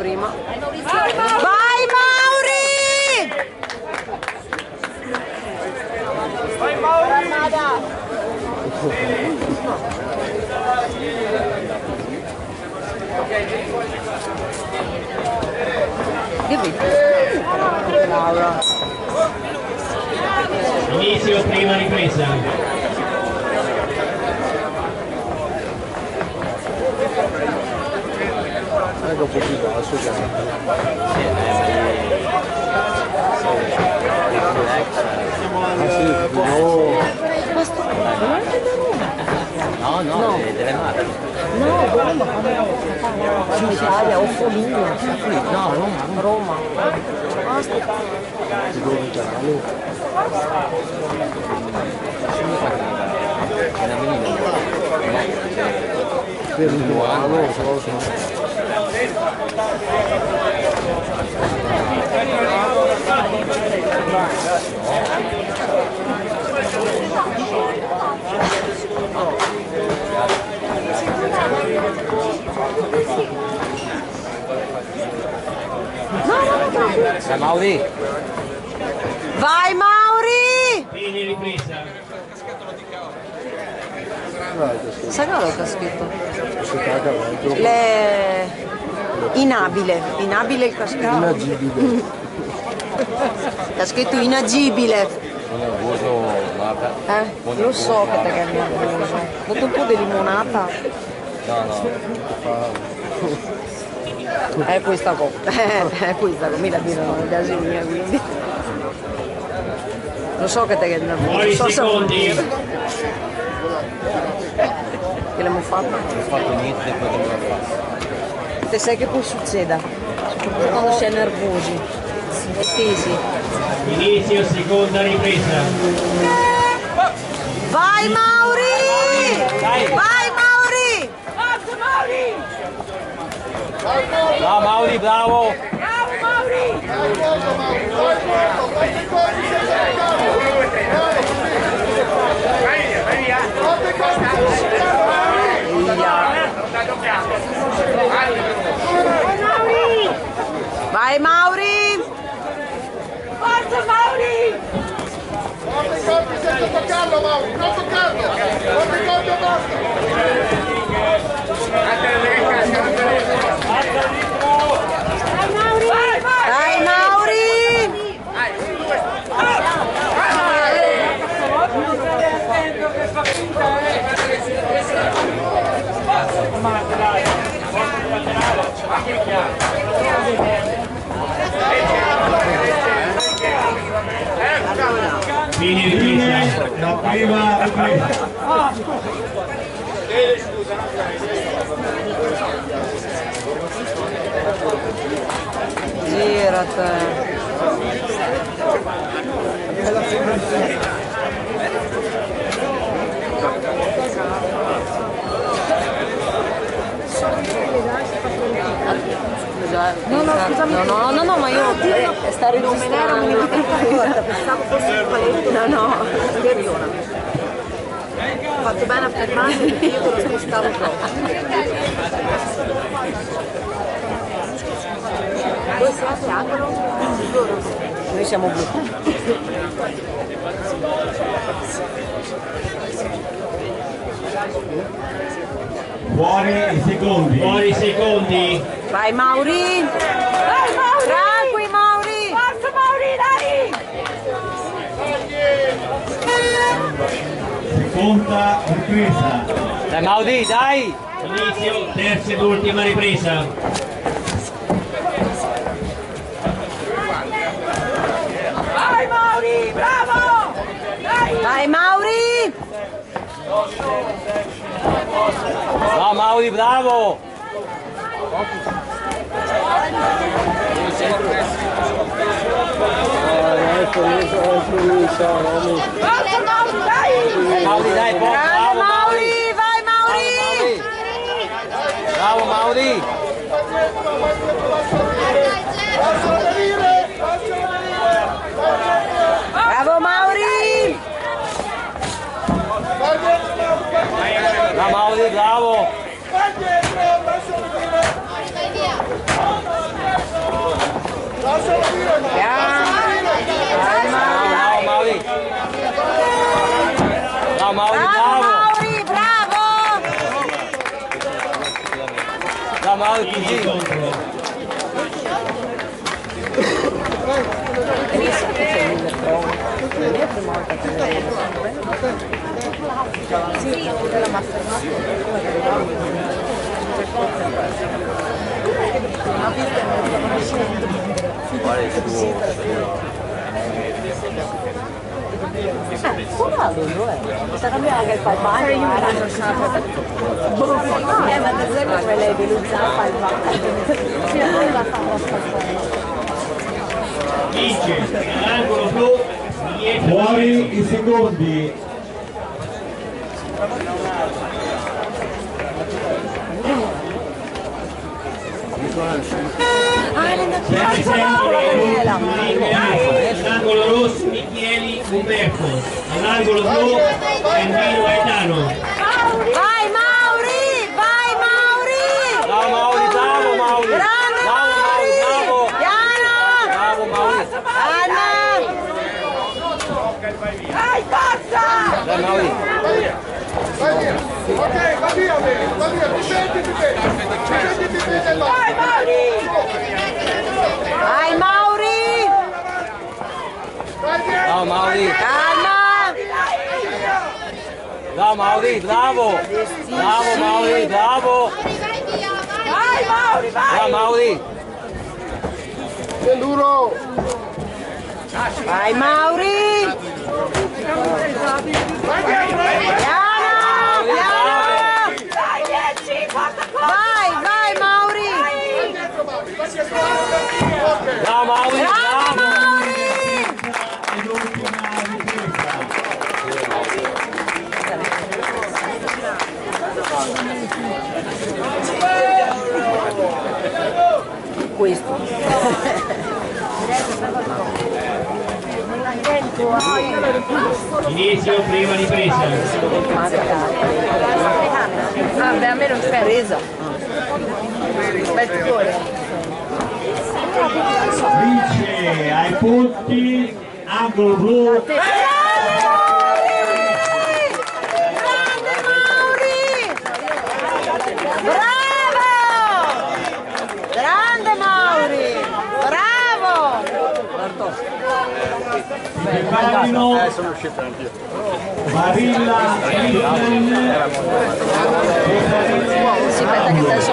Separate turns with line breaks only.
prima. Vai Mauri!
Vai Mauri!
Laura.
Inizio prima ripresa.
Ecco un po' più basso
No, delle mare.
No, Roma. In Italia o Foligno.
No,
Roma. Basta.
per il nuovo,
Mauri.
Vai Mauri!
Fine ripresa.
Sai cosa che ha scritto?
si caga dentro.
Inabile il cascato.
Inagibile.
Ha scritto inagibile.
Nervoso, guarda.
Lo so che te che è nervoso. Dopo un po' di limonata.
No.
Questa qua. Questa qua, mi la dicono in casa mia, quindi. Lo so che te che è nervoso.
Fuori
So
secondi.
Che l'abbiamo fatto?
Non ho fatto niente di quello che ho fatto.
Te sai che poi succeda? Soprattutto quando si è nervosi e tesi.
Inizio seconda ripresa.
Vai Mauri! Vai Mauri!
Forza Mauri!
No, Mauri, bravo!
Bravo Mauri!
Vai Mauri!
Forza Mauri!
Forte i colpi senza toccarlo Mauri, non toccarlo! Forte i colpi e basta!
Vai Mauri!
Fine ripresa. La prima ripresa.
Girate. No, ma io stare registrando. Non me ne ero minimamente pensavo fosse un paletto. No, perdonami. Ho fatto bene a fermarmi perché io te lo spostavo troppo. Voi siete angolo? Noi siamo blu.
Fuori i secondi. Fuori i secondi.
Vai Mauri!
Vai Mauri!
Tranqui Mauri!
Forza Mauri, dai!
Seconda ripresa.
Dai Mauri, dai!
Inizio terza ed ultima ripresa.
Vai Mauri, bravo! Dai!
Vai Mauri!
No, Mauri, bravo!
Forza Mauri, dai!
Mauri, dai,
Grande Mauri! Vai Mauri!
Bravo Mauri!
Bravo Mauri!
No, Mauri, bravo! Mauri
Chi
così.
contro?
Guarda, sta cambiando anche il palmano. Ma per esempio quella è deluzzata il
Vince all'angolo blu, biglietto
Fuori i secondi.
all'angolo rosso Micheli Umberto, all'angolo blu Ennino Gaetano.
Vai Mauri! Vai Mauri!
Bravo Mauri, bravo Mauri.
Grande
Bravo Mauri, bravo.
Piano!
Bravo Mauri.
Anna!
Dai, forza!
Dai Mauri.
Vai via. Ok, va via, difenditi bene. Difenditi bene là.
Vai, Mauri!
Vai Mauri!
Vai via.
Bravo Mauri.
Calma!
Bravo Mauri, bravo. Bravo Mauri, bravo.
Vai, Mauri, vai!
Bravo Mauri.
Che duro.
Vai Mauri!
Vai dietro.
Piano! Piano!
Dai, 10, forza, forza!
Vai, vai Mauri!
Vai dietro, Mauri. Vai dietro. Ok.
Bravo Mauri,
Bravo
bravo.
Mauri!
E l'ultima ripresa.
Questo.
Inizio prima ripresa.
Ah, beh, a me non c'è resa.
Vince ai punti angolo blu.
Grande Mauri! Bravo! Grande Mauri! Bravo!
Preparino
Sono uscito anch'io.
Barilla, Cristian,
Sì, aspetta che adesso